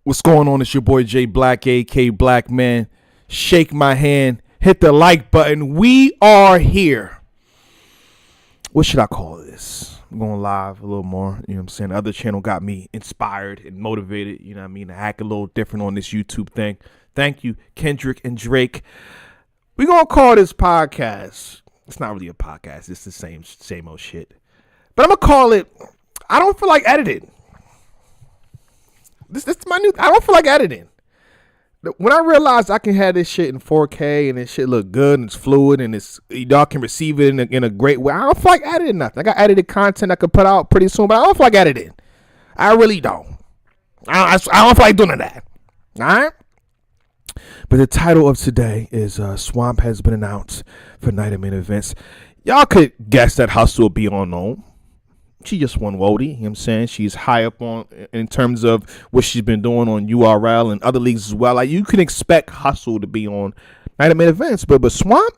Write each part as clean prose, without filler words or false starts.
What's going on? It's your boy J Black, AK Black Man. Shake my hand, hit the like button. We are here. What should I call this? I'm going live a little more. You know what I'm saying? The other channel got me inspired and motivated. You know what I mean? To act a little different on this YouTube thing. Thank you, Kendrick and Drake. We're going to call this podcast. It's not really a podcast. It's the same old shit. But I'm going to call it, I don't feel like editing. This is my new. I don't feel like editing. When I realized I can have this shit in 4K and this shit look good and it's fluid and it's y'all can receive it in a great way, I don't feel like editing nothing. I got edited content I could put out pretty soon, but I don't feel like editing. I really don't. I don't feel like doing that. All right. But the title of today is Swamp has been announced for Night of Main Events. Y'all could guess that Hustle will be on Nome. She just won Wody, you know what I'm saying? She's high up on in terms of what she's been doing on URL and other leagues as well. Like, you can expect Hustle to be on Night of Main Events, but Swamp,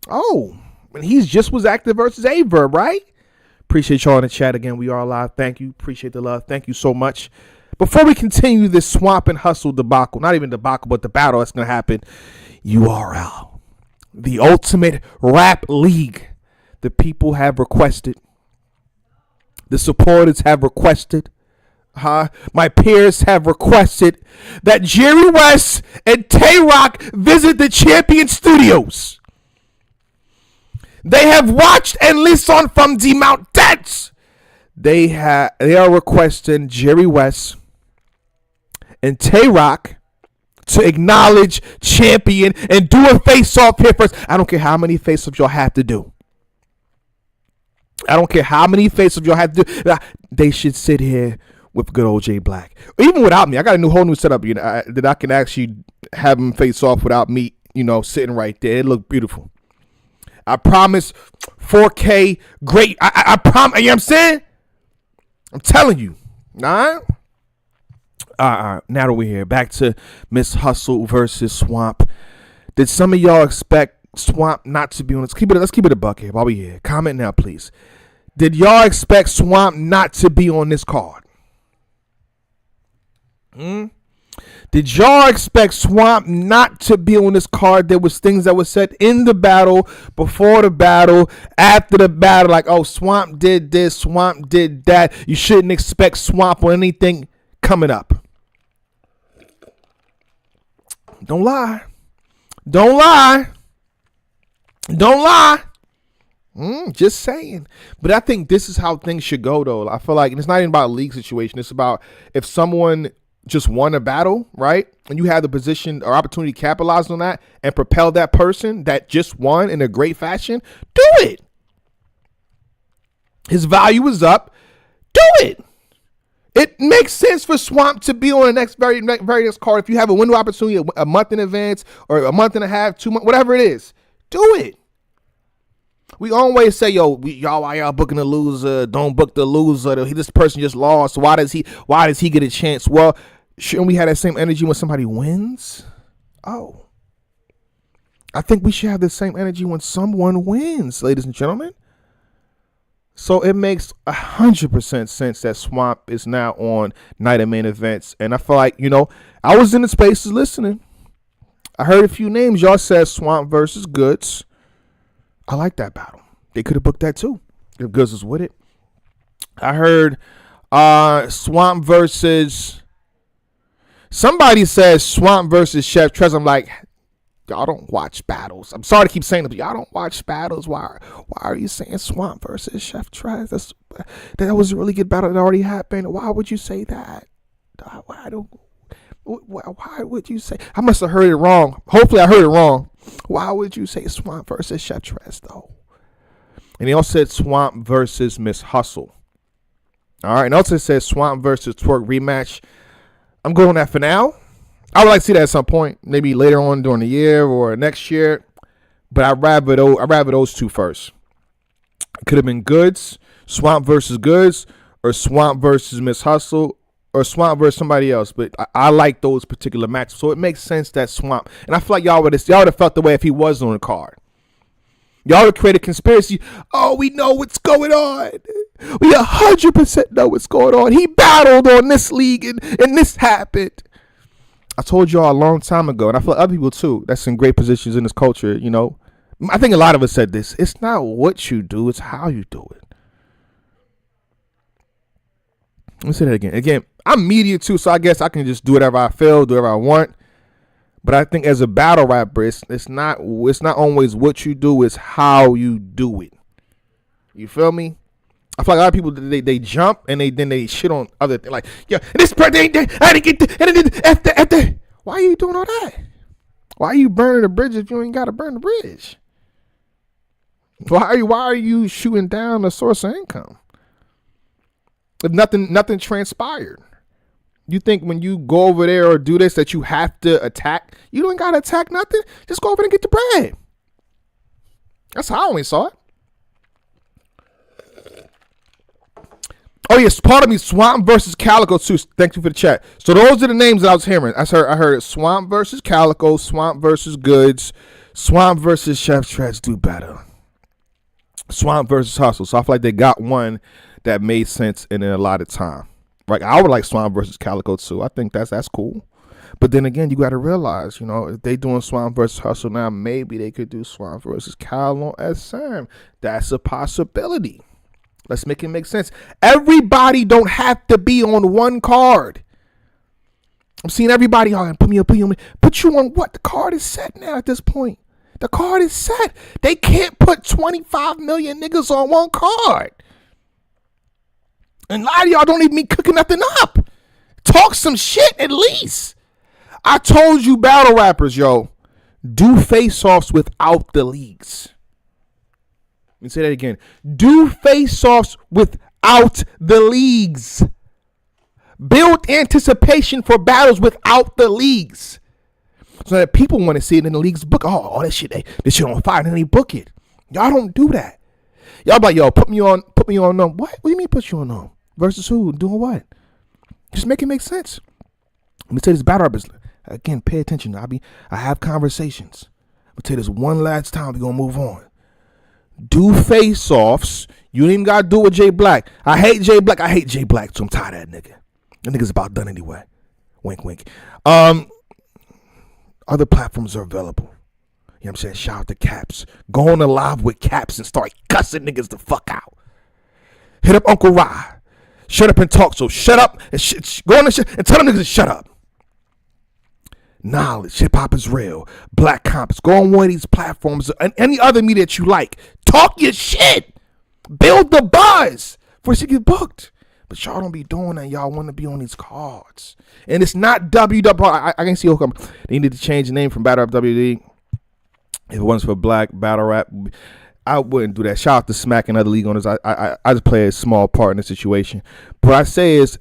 and he's just was active versus Averb, right? Appreciate y'all in the chat again. We are live. Thank you. Appreciate the love. Thank you so much. Before we continue this Swamp and Hustle debacle, not even debacle, but the battle that's going to happen, URL, the ultimate rap league, the people have requested. The supporters have requested, my peers have requested that Jerry West and Tay-Rock visit the Champion Studios. They have watched and listened from the mountains. They are requesting Jerry West and Tay-Rock to acknowledge Champion and do a face-off here first. I don't care how many face-offs y'all have to do. I don't care how many faces y'all have to do. They should sit here with good old J Black. Even without me. I got a whole new setup, that I can actually have them face off without me, sitting right there. It look beautiful. I promise 4K great. I promise. You know what I'm saying? I'm telling you. All right. Now that we're here, back to Miss Hustle versus Swamp. Did some of y'all expect Swamp not to be on this? Let's keep it a buck here while we here. Comment now, please. Did y'all expect Swamp not to be on this card? Did y'all expect Swamp not to be on this card? There was things that were said in the battle, before the battle, after the battle, like, oh, Swamp did this, Swamp did that. You shouldn't expect Swamp on anything coming up. Don't lie. Just saying. But I think this is how things should go, though. I feel like it's not even about a league situation. It's about if someone just won a battle, right? And you have the position or opportunity to capitalize on that and propel that person that just won in a great fashion, do it. His value is up. Do it. It makes sense for Swamp to be on the very next card. If you have a window opportunity a month in advance or a month and a half, 2 months, whatever it is, do it. We always say, y'all, why y'all booking the loser? Don't book the loser. This person just lost. Why does he get a chance? Well, shouldn't we have that same energy when somebody wins? I think we should have the same energy when someone wins, ladies and gentlemen. So it makes 100% sense that Swamp is now on Night of Main Events. And I feel like, I was in the spaces listening. I heard a few names. Y'all said Swamp versus Goods. I like that battle. They could have booked that too if Goods was with it. I heard Swamp versus, somebody says Swamp versus Chef Trez. I'm like, y'all don't watch battles. I'm sorry to keep saying it, but y'all don't watch battles. Why are you saying Swamp versus Chef Trez? That was a really good battle that already happened. Why would you say that? Why would you say? I must have heard it wrong. Hopefully I heard it wrong. Why would you say Swamp versus Chef Trez, though? And he also said Swamp versus Miss Hustle. All right. And also said Swamp versus Twerk rematch. I'm going on that for now. I would like to see that at some point, maybe later on during the year or next year. But I'd rather those two first. It could have been Goods, Swamp versus Goods, or Swamp versus Miss Hustle, or Swamp versus somebody else. But I like those particular matches. So it makes sense that Swamp. And I feel like y'all would have felt the way if he was on the card. Y'all would create a conspiracy. Oh, we know what's going on. We 100% know what's going on. He battled on this league and this happened. I told y'all a long time ago, and I feel like other people too, that's in great positions in this culture, you know. I think a lot of us said this. It's not what you do, it's how you do it. Let me say that again. Again, I'm media too, so I guess I can just do whatever I feel, do whatever I want. But I think as a battle rapper, it's not always what you do, it's how you do it. You feel me? I feel like a lot of people they jump and then they shit on other things. Like, yeah, this birthday, I didn't get after. Why are you doing all that? Why are you burning the bridge if you ain't got to burn the bridge? Why are you shooting down the source of income? If nothing transpired. You think when you go over there or do this that you have to attack? You don't got to attack nothing. Just go over there and get the bread. That's how I always saw it. Oh yes, part of me, Swamp versus Calico too. Thank you for the chat. So those are the names that I was hearing. I heard Swamp versus Calico, Swamp versus Goods, Swamp versus Chef Treads Do Better, Swamp versus Hustle. So I feel like they got one that made sense in a lot of time. Right? I would like Swamp versus Calico too. I think that's cool. But then again, you got to realize, you know, if they doing Swamp versus Hustle now, maybe they could do Swamp versus Cal on SM. That's a possibility. Let's make it make sense. Everybody don't have to be on one card. I'm seeing everybody, put you on what? The card is set now at this point. The card is set. They can't put 25 million niggas on one card. And a lot of y'all don't even be cooking nothing up. Talk some shit at least. I told you battle rappers, yo, do face-offs without the leagues. Let me say that again. Do face-offs without the leagues. Build anticipation for battles without the leagues. So that people want to see it in the leagues book. Oh, this shit on fire, and then they book it. Y'all don't do that. Y'all be like, yo, put me on what? What do you mean put you on them? Versus who? Doing what? Just make it make sense. Let me tell you this battle rappers. Again, pay attention. I have conversations. I'm gonna tell you this one last time, we're gonna move on. Do face-offs. You ain't even got to do it with Jay Black. I hate Jay Black. I hate Jay Black, so I'm tired of that nigga. That nigga's about done anyway. Wink, wink. Other platforms are available. You know what I'm saying? Shout out to Caps. Go on the live with Caps and start cussing niggas the fuck out. Hit up Uncle Rye. Shut up and talk. So shut up and go on and tell them niggas to shut up. Knowledge, hip hop is real. Black Compass. Go on one of these platforms and any other media that you like. Talk your shit. Build the buzz for it to get booked. But y'all don't be doing that. Y'all want to be on these cards. And it's not WWE. I can see how come they need to change the name from Battle Rap WWE. If it wasn't for Black Battle Rap, I wouldn't do that. Shout out to Smack and other league owners. I just play a small part in the situation. But what I say is,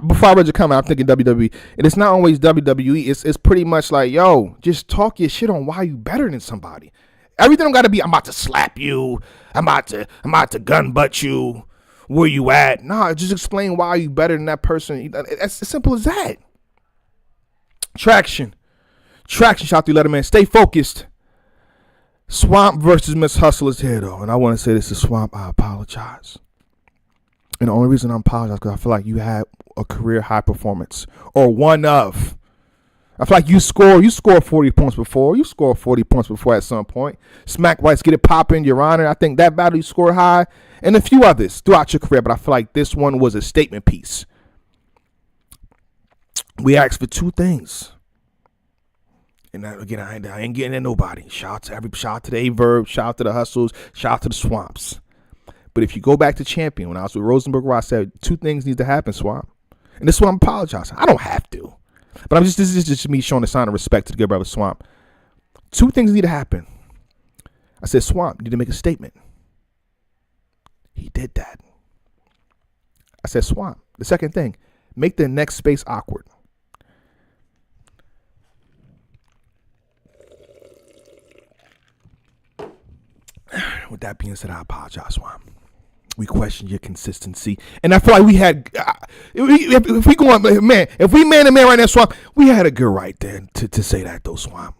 before I read your comment, I'm thinking WWE. And it's not always WWE. It's pretty much like, yo, just talk your shit on why you better than somebody. Everything don't got to be, I'm about to slap you. I'm about to gun butt you. Where you at? Nah, just explain why you better than that person. It's as simple as that. Traction. Shout out to Letterman. Stay focused. Swamp versus Miss Hustle is here, though. And I want to say this is Swamp. I apologize. And the only reason I apologize is because I feel like you had a career high performance. Or one of. I feel like you scored 40 points before. You scored 40 points before at some point. Smack Whites, get it popping, Your Honor. I think that battle you scored high. And a few others throughout your career. But I feel like this one was a statement piece. We asked for two things. And again, I ain't getting at nobody. Shout out to the A-Verb, shout out to the Hustles, shout out to the Swamps. But if you go back to Champion, when I was with Rosenberg, I said two things need to happen, Swamp. And this is what I'm apologizing. I don't have to. But this is just me showing a sign of respect to the good brother Swamp. Two things need to happen. I said, Swamp, you need to make a statement. He did that. I said, Swamp. The second thing, make the next space awkward. With that being said, I apologize, Swamp. We question your consistency, and I feel like we had. If we go on, man, if we man to man right now, Swamp, we had a good right there to say that though, Swamp.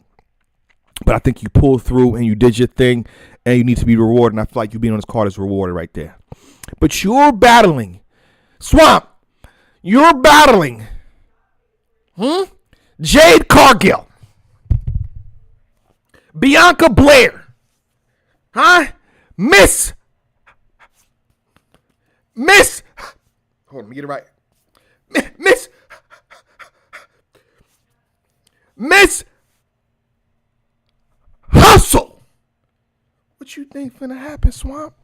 But I think you pulled through and you did your thing, and you need to be rewarded. And I feel like you being on this card is rewarded right there. But you're battling. Swamp, you're battling. Jade Cargill. Bianca Blair. Miss. Hold on, let me get it right. Miss Hustle. What you think finna happen, Swamp?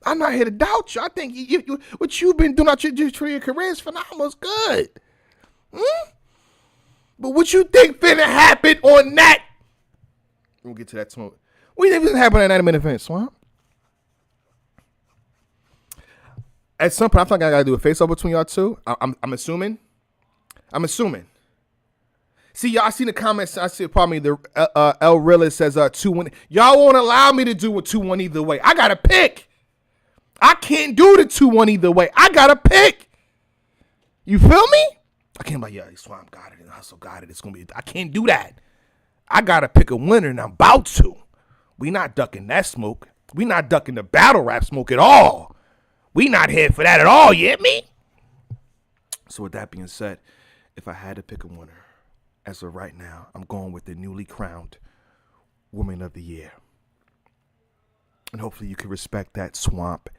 I'm not here to doubt you. I think you what you've been doing out your career is phenomenal. It's good. But what you think finna happen on that? We'll get to that tomorrow. What do you think finna happen at that 90-minute event, Swamp? At some point, I think I gotta do a face-off between y'all two. I'm assuming. See, y'all, I seen the comments. I see, pardon me, the El Realist says 2-1. Y'all won't allow me to do a 2-1 either way. I gotta pick. I can't do the 2-1 either way. I gotta pick. You feel me? I can't be like, yeah, Swamp got it and Hustle got it. It's gonna be. I can't do that. I gotta pick a winner, and I'm about to. We not ducking that smoke. We not ducking the battle rap smoke at all. We not here for that at all. You hear me? So with that being said, if I had to pick a winner, as of right now, I'm going with the newly crowned Woman of the Year. And hopefully you can respect that, Swamp.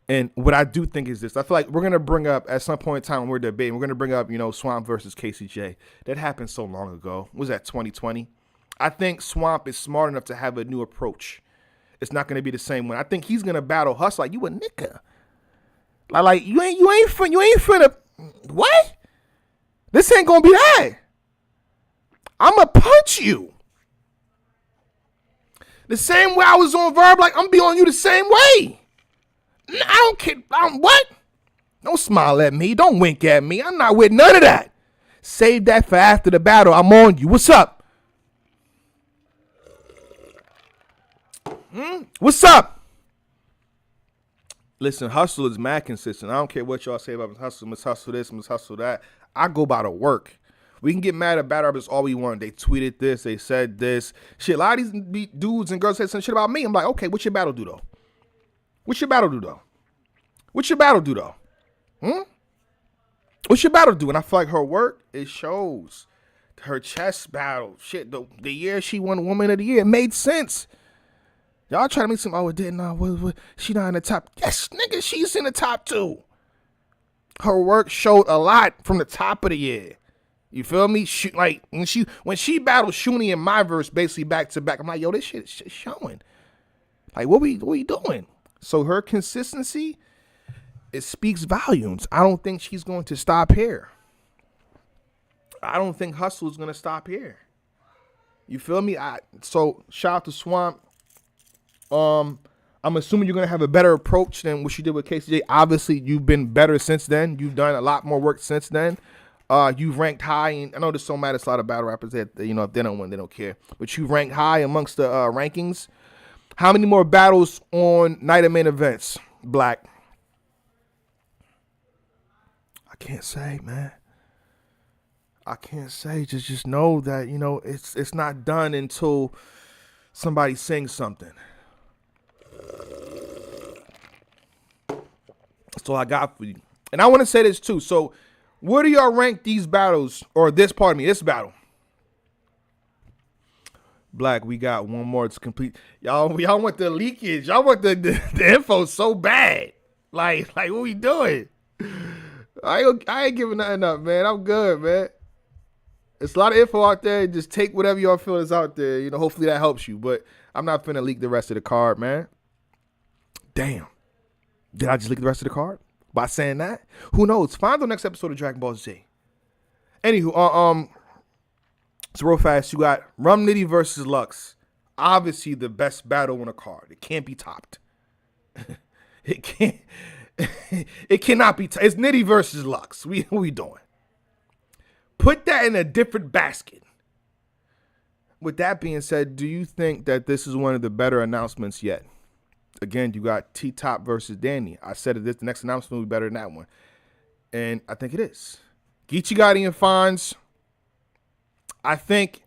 And what I do think is this. I feel like we're going to bring up, at some point in time when we're debating, we're going to bring up, Swamp versus KCJ. That happened so long ago. What was that, 2020? I think Swamp is smart enough to have a new approach. It's not going to be the same one. I think he's going to battle Hustle like you a nigga. Like you ain't finna, what? This ain't going to be that. I'ma punch you. The same way I was on Verb, like I'm be on you the same way. I don't care. What? Don't smile at me. Don't wink at me. I'm not with none of that. Save that for after the battle. I'm on you. What's up? What's up? Listen, Hustle is mad consistent. I don't care what y'all say about Hustle. Must hustle this, must hustle that. I go by the work. We can get mad at battle rappers all we want. They tweeted this. They said this. Shit, a lot of these dudes and girls said some shit about me. I'm like, okay, what's your battle do, though? What's your battle do, though? What's your battle do, though? What's your battle do? And I feel like her work, it shows. Her chess battle, shit, the year she won Woman of the Year, it made sense. Y'all trying to make some, it didn't. She not in the top. Yes, nigga, she's in the top 2. Her work showed a lot from the top of the year. You feel me? Like when she battled Shuni in my verse, basically back to back, I'm like, yo, this shit is showing. Like, what we doing? So her consistency, it speaks volumes. I don't think she's going to stop here. I don't think Hustle is going to stop here. You feel me? So shout out to Swamp. I'm assuming you're going to have a better approach than what you did with KCJ. Obviously, you've been better since then. You've done a lot more work since then. You've ranked high, and I know this don't matter. It's a lot of battle rappers that, if they don't win, they don't care. But you rank high amongst the rankings. How many more battles on night of main events, Black? I can't say, man. I can't say. Just know that, it's not done until somebody sings something. That's all I got for you. And I want to say this too. So, where do y'all rank these battles, or this battle? Black, we got one more to complete. Y'all want the leakage. Y'all want the info so bad. Like what we doing? I ain't giving nothing up, man. I'm good, man. It's a lot of info out there. Just take whatever y'all feel is out there. Hopefully that helps you. But I'm not finna leak the rest of the card, man. Damn. Did I just leak the rest of the card by saying that? Who knows? Find the next episode of Dragon Ball Z. Anywho, so real fast, you got Rum Nitty versus Lux. Obviously the best battle on a card. It can't be topped. It can't. It cannot be. It's Nitty versus Lux. What we doing? Put that in a different basket. With that being said, do you think that this is one of the better announcements yet? Again, you got T-Top versus Danny. I said that the next announcement will be better than that one. And I think it is. Geechee Gotti and Fonz. I think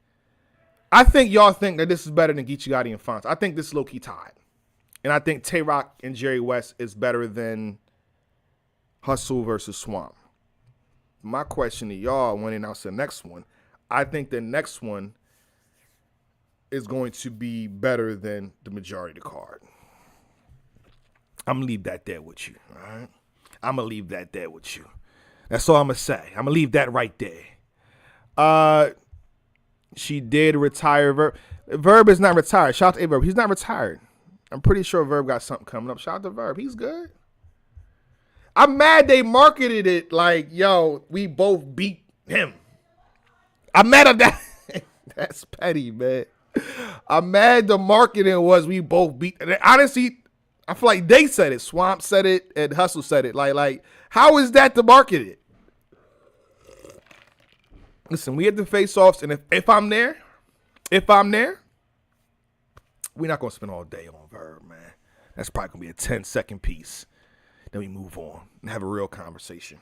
y'all think that this is better than Geechee Gotti and Fonz. I think this is low-key tied. And I think Tay-Rock and Jerry West is better than Hustle versus Swamp. My question to y'all when they announce the next one, I think the next one is going to be better than the majority of the card. I'm going to leave that there with you, all right? I'm going to leave that there with you. That's all I'm going to say. I'm going to leave that right there. She did retire Verb. Verb is not retired. Shout out to Verb. He's not retired. I'm pretty sure Verb got something coming up. Shout out to Verb. He's good. I'm mad they marketed it like, yo, we both beat him. I'm mad at that. That's petty, man. I'm mad the marketing was we both beat. Honestly, I feel like they said it. Swamp said it and Hustle said it. Like, how is that to market it? Listen, we had the face-offs, and if I'm there, we're not going to spend all day on Verb, man. That's probably going to be a 10-second piece. Then we move on and have a real conversation.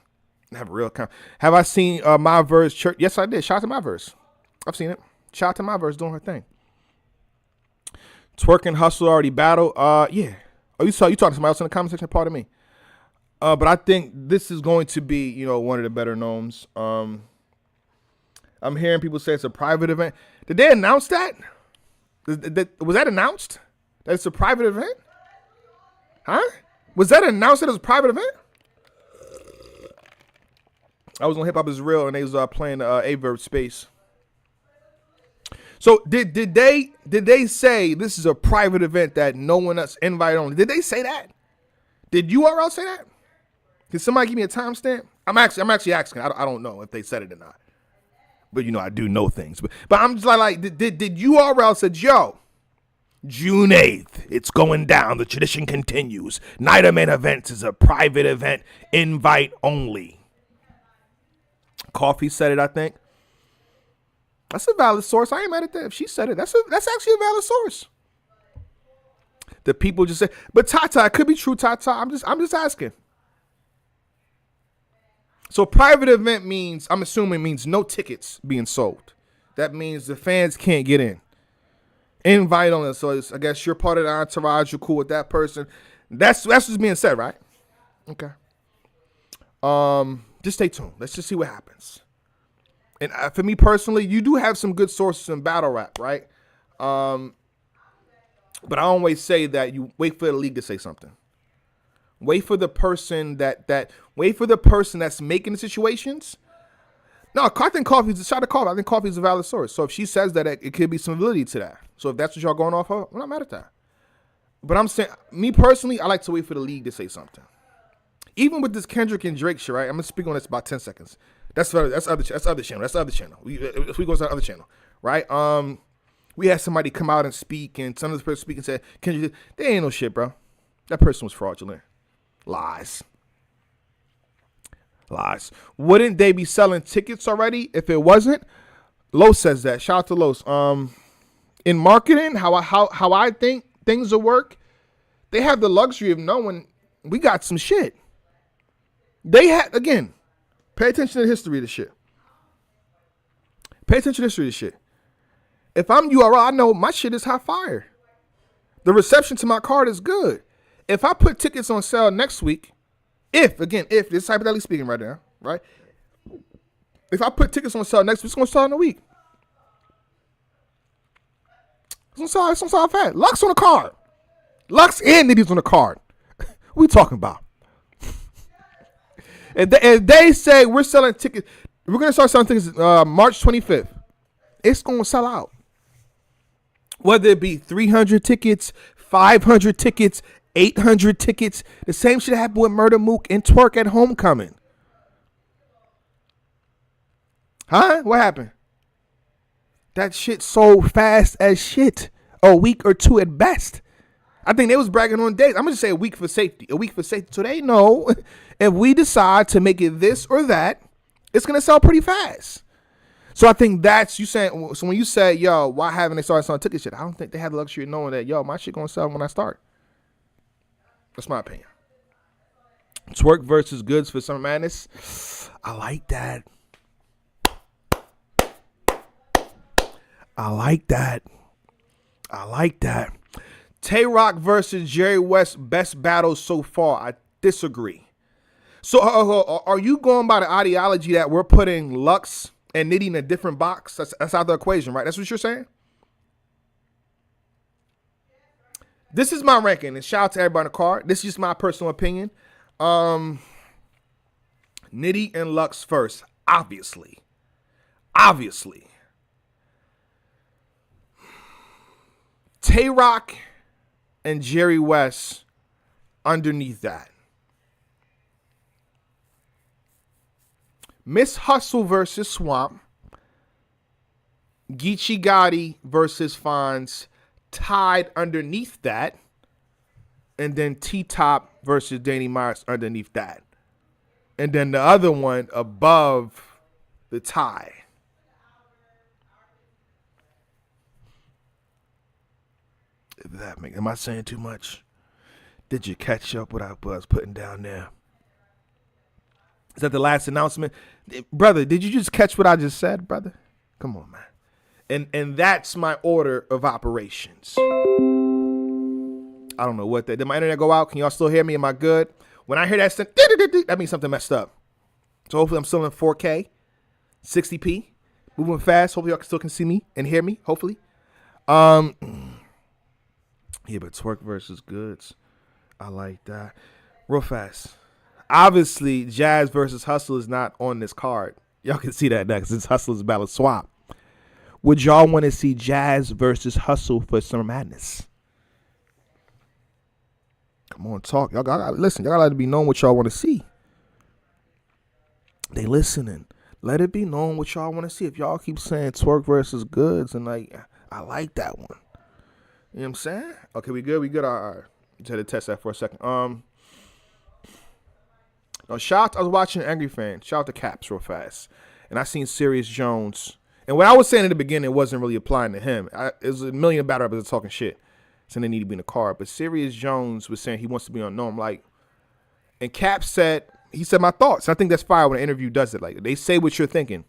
Have I seen my verse church? Yes, I did. Shout out to my verse. I've seen it. Shout out to my verse doing her thing. Twerk and Hustle already battle. Yeah. Oh, you talking to somebody else in the comment section? Pardon me. But I think this is going to be, one of the better Nomes. I'm hearing people say it's a private event. Did they announce that? Was that announced? That it's a private event? Huh? Was that announced that it was a private event? I was on Hip Hop Is Real and they was playing A-Verb Space. So did they say this is a private event that no one else invite only? Did they say that? Did URL say that? Can somebody give me a timestamp? I'm actually asking. I don't know if they said it or not. But I do know things. But I'm just like did URL said, yo, June 8th, it's going down. The tradition continues. Night of Main Events is a private event, invite only. Coffee said it, I think. That's a valid source. I ain't mad at that. If she said it, that's actually a valid source. The people just say, but Tata, it could be true, Tata. I'm just asking. So private event means, I'm assuming means no tickets being sold. That means the fans can't get in. Invite on it. So I guess you're part of the entourage. You're cool with that person. That's what's being said, right? Okay. Just stay tuned. Let's just see what happens. And for me personally, you do have some good sources in battle rap, right? But I always say that you wait for the league to say something. Wait for the person wait for the person that's making the situations. No, I think Coffee's shout out to Coffee. I think Coffee's a valid source. So if she says that, it could be some validity to that. So if that's what y'all going off of, I'm not mad at that. But I'm saying, me personally, I like to wait for the league to say something. Even with this Kendrick and Drake shit, right? I'm gonna speak on this about 10 seconds. That's other channel. We go to the other channel, right? We had somebody come out and speak, and some of this person speak and said, Kendrick, they ain't no shit, bro. That person was fraudulent. Lies. Wouldn't they be selling tickets already if it wasn't? Los says that. Shout out to Los. In marketing, how I think things will work, they have the luxury of knowing we got some shit. They had, again, pay attention to the history of this shit. If I'm URL, I know my shit is hot fire. The reception to my card is good. If I put tickets on sale next week, if this is hypothetically speaking right now, right? If I put tickets on sale next week, it's going to sell in a week. It's going to sell fast. Lux on the card. Lux and Nitty's on the card. What we talking about? If they say we're selling tickets, we're going to start selling tickets March 25th. It's going to sell out. Whether it be 300 tickets, 500 tickets, 800 tickets. The same shit happened with Murder Mook and Twerk at Homecoming. Huh? What happened? That shit sold fast as shit. A week or two at best. I think they was bragging on days. I'm going to say a week for safety. So they know if we decide to make it this or that, it's going to sell pretty fast. So I think that's you saying. So when you say, yo, why haven't they started selling ticket shit? I don't think they have the luxury of knowing that, yo, my shit going to sell when I start. That's my opinion. Twerk versus Goods for Summer Madness. I like that. Tay Rock versus Jerry West, best battle so far. I disagree. So are you going by the ideology that we're putting Lux and Nitty in a different box? That's out the equation, right? That's what you're saying? This is my ranking, and shout out to everybody on the card. This is just my personal opinion. Nitty and Lux first, obviously. Obviously. Tay-Rock and Jerry West underneath that. Miss Hustle versus Swamp. Geechee Gotti versus Fonz tied underneath that. And then T-Top versus Danny Myers underneath that. And then the other one above the tie. Am I saying too much? Did you catch up what I was putting down there? Is that the last announcement? Brother, did you just catch what I just said, brother? Come on, man. And that's my order of operations. I don't know what that. Did my internet go out? Can y'all still hear me? Am I good? When I hear that, that means something messed up. So hopefully I'm still in 4K, 60p, moving fast. Hopefully y'all still can see me and hear me. Hopefully. Yeah, but Twerk versus Goods. I like that. Real fast. Obviously, Jazz versus Hustle is not on this card. Y'all can see that next. It's Hustle's Battle Swap. Would y'all want to see Jazz versus Hustle for Summer Madness? Come on, talk. Y'all gotta listen. Y'all gotta be known what y'all want to see. They listening. Let it be known what y'all want to see. If y'all keep saying Twerk versus Goods, and like, I like that one. You know what I'm saying? Okay, we good? We good? All right. Just had to test that for a second. I was watching Angry Fan. Shout out to Caps real fast. And I seen Sirius Jones. And what I was saying in the beginning wasn't really applying to him. It was a million battle rappers talking shit. Saying they need to be in the car. But Sirius Jones was saying he wants to be on Nome. Like, and Caps said, he said my thoughts. I think that's fire when an interview does it. Like, they say what you're thinking.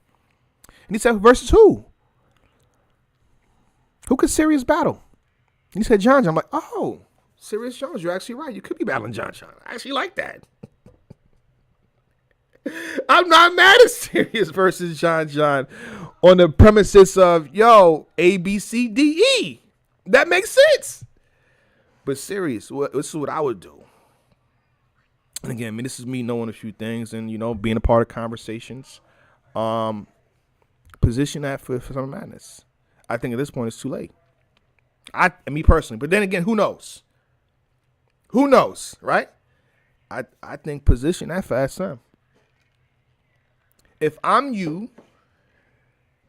And he said, versus who? Who could Sirius battle? And he said, John. I'm like, oh, Sirius Jones, you're actually right. You could be battling John. I actually like that. I'm not mad at Sirius versus John on the premises of, yo, A, B, C, D, E. That makes sense. But Sirius, this is what I would do. And again, I mean, this is me knowing a few things and, you know, being a part of conversations. Position that for Summer Madness. I think at this point it's too late. Me personally. But then again, who knows? Who knows, right? I think position that for SM. If I'm you,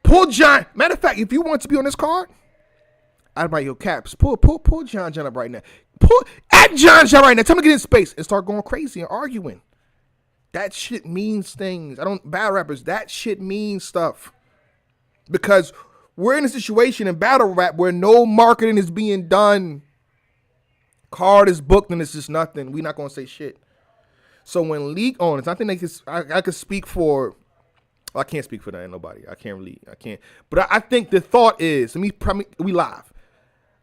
pull John. Matter of fact, if you want to be on this card, I'd write your Caps. Pull John up right now. At John right now. Tell him to get in space and start going crazy and arguing. That shit means things. Battle rappers, that shit means stuff. Because we're in a situation in battle rap where no marketing is being done. Card is booked and it's just nothing. We're not going to say shit. So when league owners, I think I could speak for, well, I can't speak for that, nobody. I can't. But I think the thought is, we live.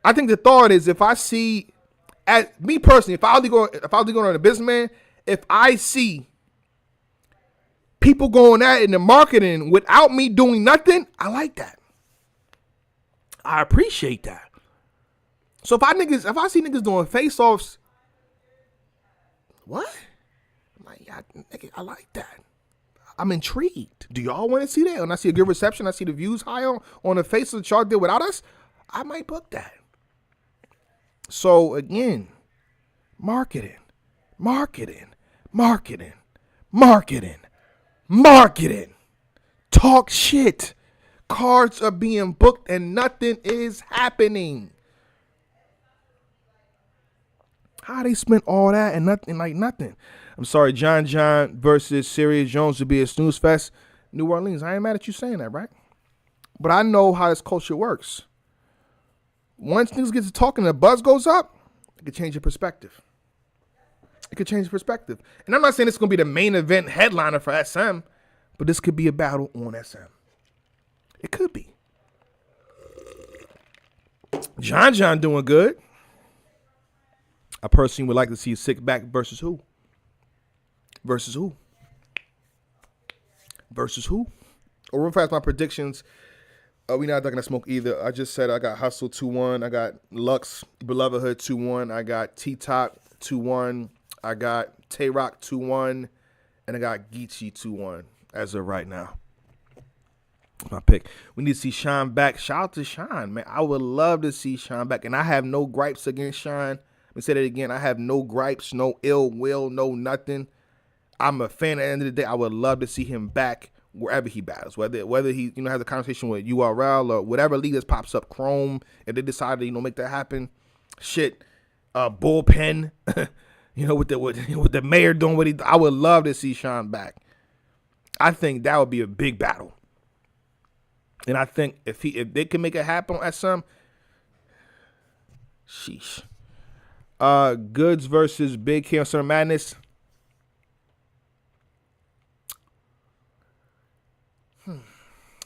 I think the thought is, if I see, as me personally, if I was going on a businessman, if I see people going at it in the marketing without me doing nothing, I like that. I appreciate that. So if I see niggas doing face-offs, what? I'm like, I like that. I'm intrigued. Do y'all want to see that? When I see a good reception, I see the views high on the face of the chart did without us, I might book that. So again, marketing. Talk shit. Cards are being booked and nothing is happening. How they spent all that and nothing? I'm sorry, John versus Sirius Jones would be a snooze fest. New Orleans. I ain't mad at you saying that, right? But I know how this culture works. Once things get to talking, the buzz goes up, it could change your perspective. And I'm not saying it's going to be the main event headliner for SM, but this could be a battle on SM. It could be. John doing good. I personally would like to see Sick back versus who? Versus who? Versus who? Or real fast, my predictions. We not gonna smoke either. I just said I got Hustle 2-1. I got Lux Belovedhood 2-1. I got T-Top 2-1. I got Tay-Rock 2-1. And I got Geechee 2-1 as of right now. My pick. We need to see Sean back. Shout out to Sean, man. I would love to see Sean back. And I have no gripes against Sean. Let me say that again. I have no gripes, no ill will, no nothing. I'm a fan. At the end of the day, I would love to see him back wherever he battles. Whether he has a conversation with URL or whatever league that pops up, Chrome, if they decide to make that happen. Shit, bullpen. With the mayor doing what he. I would love to see Sean back. I think that would be a big battle. And I think if they can make it happen at some, sheesh. Goods versus Big K on Summer Madness.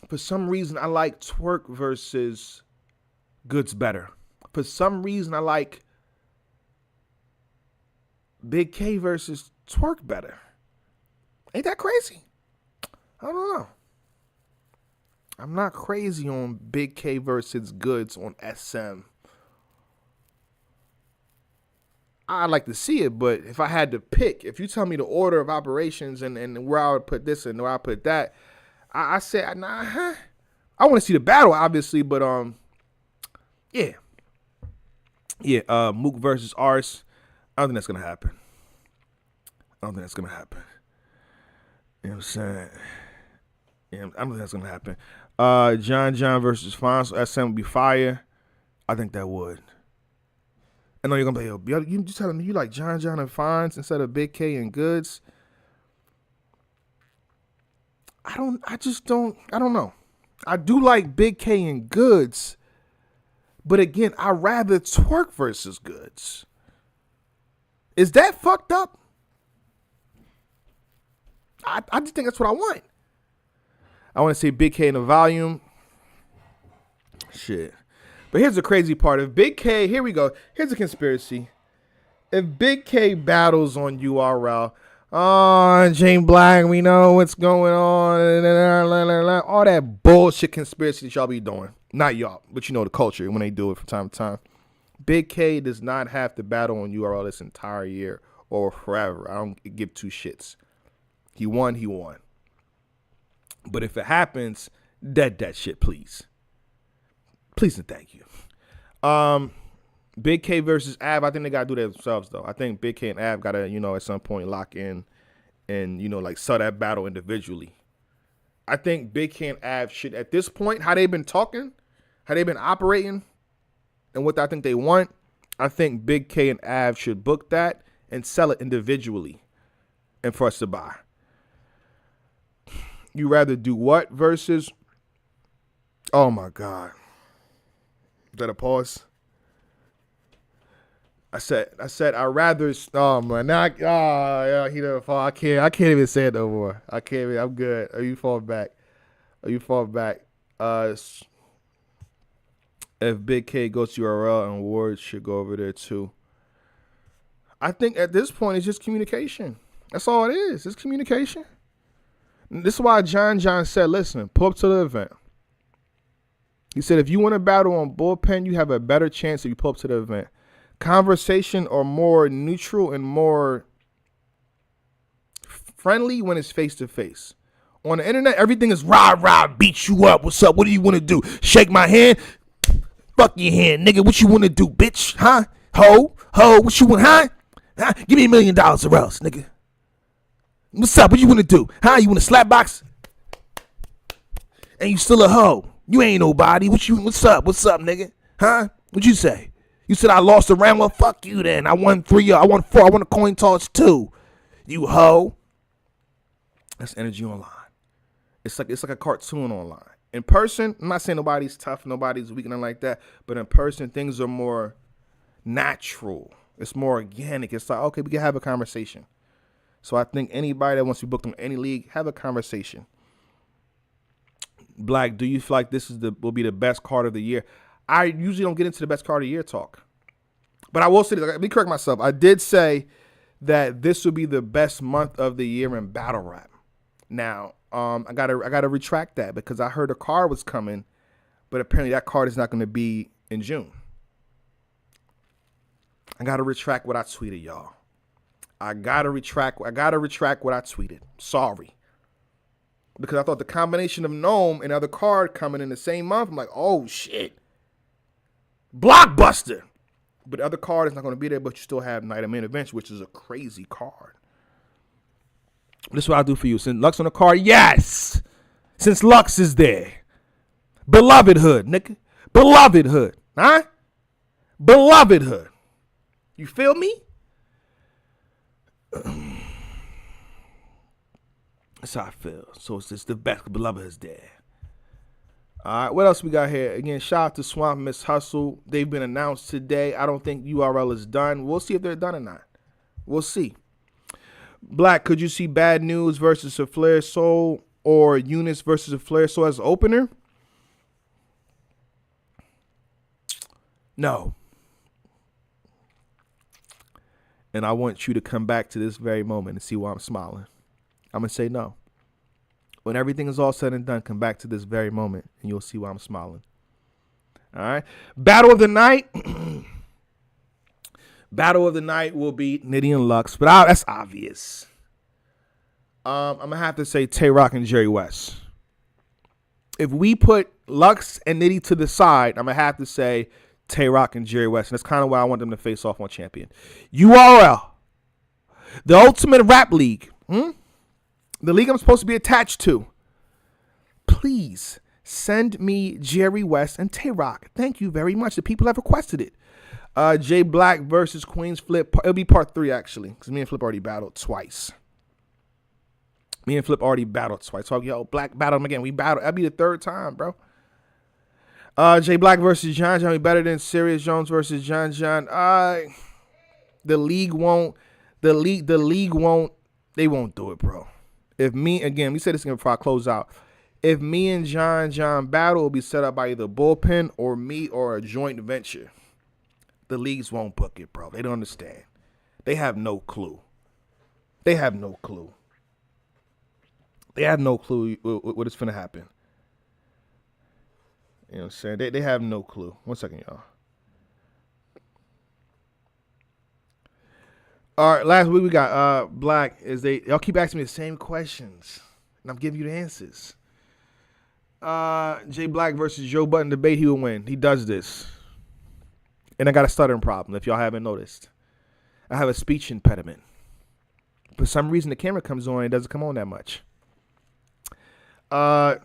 For some reason, I like Twerk versus Goods better. For some reason, I like Big K versus Twerk better. Ain't that crazy? I don't know. I'm not crazy on Big K versus Goods on SM. I'd like to see it, but if I had to pick, if you tell me the order of operations and where I would put this and where I put that, I said, nah, I want to see the battle, obviously, but yeah. Mook versus Ars. I don't think that's gonna happen. You know what I'm saying? Yeah, I don't think that's gonna happen. John versus Fonz. SM would be fire. I think that would. I know you're gonna be like, you just telling me you like John and Fonz instead of Big K and Goods. I don't know. I do like Big K and Goods, but again, I'd rather Twerk versus Goods. Is that fucked up? I just think that's what I want. I want to see Big K in the volume. Shit. But here's the crazy part. If Big K, here we go. Here's a conspiracy. If Big K battles on URL, Jane Black, we know what's going on. All that bullshit conspiracy that y'all be doing. Not y'all, but the culture when they do it from time to time. Big K does not have to battle on URL this entire year or forever. I don't give two shits. He won. But if it happens, dead that shit, please. Please and thank you. Big K versus Av, I think they gotta do that themselves though. I think Big K and Av gotta, at some point lock in and, sell that battle individually. I think Big K and Av should, at this point, how they've been talking, how they've been operating, and what I think they want, I think Big K and Av should book that and sell it individually and for us to buy. You rather do what versus? Oh my God. Is that a pause? I said I'd rather. Oh man, now he done fall. I can't even say it no more. I can't even. I'm good. You fall back. If Big K goes to URL and Ward should go over there too. I think at this point it's just communication. That's all it is. It's communication. This is why John said, listen, pull up to the event. He said, if you want to battle on bullpen, you have a better chance if you pull up to the event. Conversation are more neutral and more friendly when it's face-to-face. On the internet, everything is rah, beat you up. What's up? What do you want to do? Shake my hand? Fuck your hand, nigga. What you want to do, bitch? Huh? Ho, what you want, huh? Give me $1 million or else, nigga. What's up? What you want to do? Huh? You want to slap box? And you still a hoe. You ain't nobody. What's up, nigga? Huh? What'd you say? You said I lost a round? Well, fuck you then. I won 3. I won 4. I won a coin toss 2. You hoe. That's energy online. It's like a cartoon online. In person, I'm not saying nobody's tough, nobody's weak, nothing like that. But in person, things are more natural. It's more organic. It's like, okay, we can have a conversation. So I think anybody that wants to be booked in any league, have a conversation. Black, do you feel like this will be the best card of the year? I usually don't get into the best card of the year talk. But I will say, let me correct myself. I did say that this will be the best month of the year in battle rap. Now, I gotta retract that because I heard a card was coming, but apparently that card is not going to be in June. I gotta retract what I tweeted, y'all. I gotta retract what I tweeted. Sorry. Because I thought the combination of Nome and other card coming in the same month, I'm like, oh shit. Blockbuster. But the other card is not going to be there, but you still have Night of Main Events, which is a crazy card. This is what I'll do for you. Since Lux on the card, yes. Since Lux is there. Beloved Hood, nigga. Beloved Hood. Huh? Beloved Hood. You feel me? That's how I feel. So it's just the best Beloved is there. All right, what else we got here? Again, shout out to Swamp Miss Hustle. They've been announced today. I don't think URL is done. We'll see if they're done or not. We'll see. Black, could you see Bad News versus a Flair Soul or Eunice versus a Flair Soul as an opener? No. And I want you to come back to this very moment and see why I'm smiling. I'm going to say no. When everything is all said and done, come back to this very moment and you'll see why I'm smiling. All right. Battle of the night. Battle of the night will be Nitty and Lux, but that's obvious. I'm going to have to say Tay-Rock and Jerry West. If we put Lux and Nitty to the side, I'm going to have to say Tay-Rock and Jerry West. And that's kind of why I want them to face off on Champion. URL. The Ultimate Rap League. The league I'm supposed to be attached to. Please send me Jerry West and Tay-Rock. Thank you very much. The people have requested it. Jay Black versus Queens Flip. It'll be part 3, actually, because me and Flip already battled twice. So, yo, Black battled him again. We battled. That'll be the 3rd time, bro. Jay Black versus John John. Be better than Sirius Jones versus John John. The league won't. They won't do it, bro. If me, again, we said this again before I close out. If me and John battle, will be set up by either Bullpen or me or a joint venture. The leagues won't book it, bro. They don't understand. They have no clue. What is finna happen. You know what I'm saying? They have no clue. 1 second, y'all. All right, last week we got Black. Y'all keep asking me the same questions, and I'm giving you the answers. Jay Black versus Joe Budden debate. He will win. He does this, and I got a stuttering problem. If y'all haven't noticed, I have a speech impediment. For some reason, the camera comes on and it doesn't come on that much. The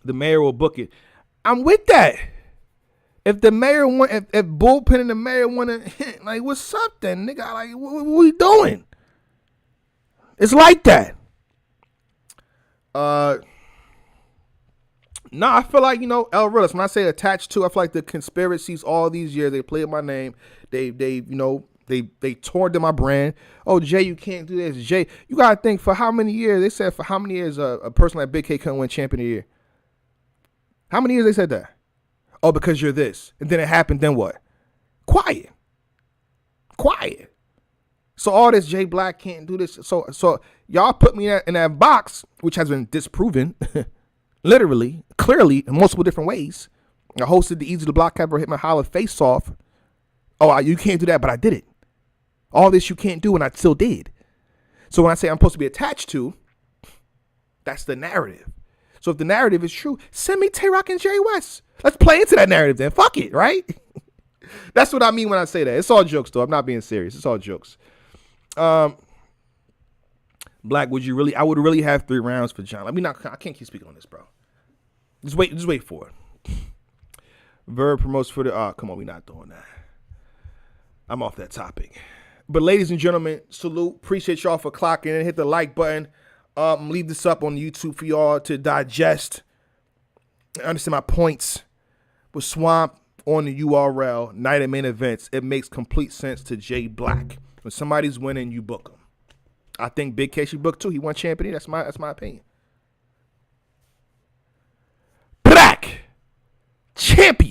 mayor will book it. I'm with that. If the mayor want, if Bullpen and the mayor want to, like, what's up then, nigga? Like, what we doing? It's like that. No, I feel like, El Realist, when I say attached to, I feel like the conspiracies all these years, they played my name. They torn to my brand. Oh, Jay, you can't do this. Jay, you got to think, for how many years? They said for how many years a person like Big K couldn't win champion of the year? How many years they said that? Oh, because you're this. And then it happened, then what? Quiet. So all this Jay Black can't do this. So y'all put me in that box, which has been disproven, literally, clearly, in multiple different ways. I hosted the Easy to Block Cover, hit my holler face off. Oh, you can't do that, but I did it. All this you can't do, and I still did. So when I say I'm supposed to be attached to, that's the narrative. So if the narrative is true, send me Tay-Rock and Jerry West. Let's play into that narrative then. Fuck it, right? That's what I mean when I say that. It's all jokes, though. I'm not being serious. It's all jokes. Black, I would really have 3 rounds for John. I can't keep speaking on this, bro. Just wait for it. Verb promotes for the, come on, we're not doing that. I'm off that topic. But ladies and gentlemen, salute. Appreciate y'all for clocking in. Hit the like button. Leave this up on YouTube for y'all to digest. Understand my points. With Swamp on the URL, Night of Main Events, it makes complete sense to Jay Black. When somebody's winning, you book them. I think Big K should book too. He won champion. That's my opinion. Black champion.